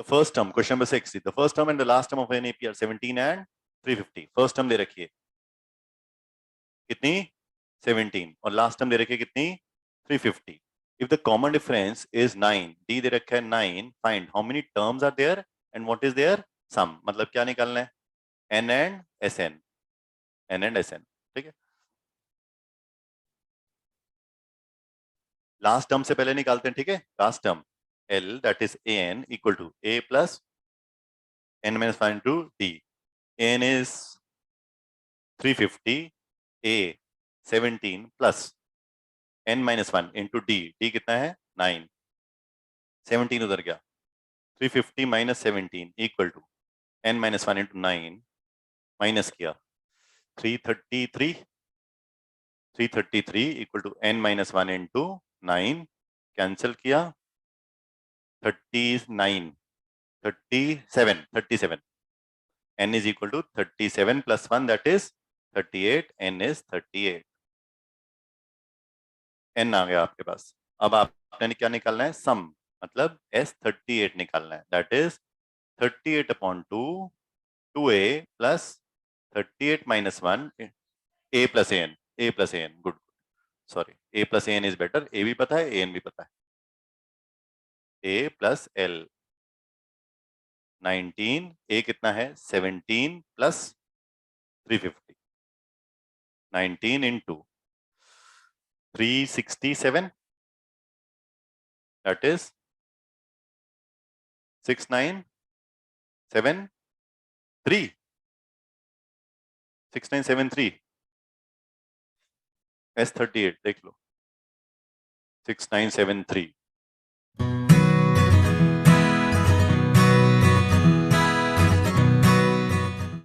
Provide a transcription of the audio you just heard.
first term, question number 6, the first term and the last term of NAP are 17 and 350. First term दे रखी है कितनी 17 और last term दे रखी है कितनी 350. If the common difference is 9, D दे रखा है 9, find how many terms are there and what is their sum. मतलब क्या निकालना है N and SN, N and SN. ठीक है, लास्ट टर्म से पहले निकालते हैं. ठीक है, last term L that is AN equal to A plus N minus 1 into D. AN is 350, A 17 plus N minus 1 into D. D कितना है 9, 17 उधर गया, 350 minus 17 equal to N minus 1 into 9 minus किया 333, 333 equal to N minus 1 into 9 cancel किया 39, 37. N is equal to 37 plus 1 that is 38. N is 38. N आ गया आपके पास. अब आपने क्या निकालना है सम, मतलब S38 निकालना है. That is 38 upon 2, 2A plus 38 minus 1, A plus AN. A plus AN. Good. Sorry. A plus AN is better. A भी पता है, AN भी पता है. A plus L. 19. A कितना है 17 plus 350. 19 into 367. That is 6973. 6973. S38 देख लो 6973.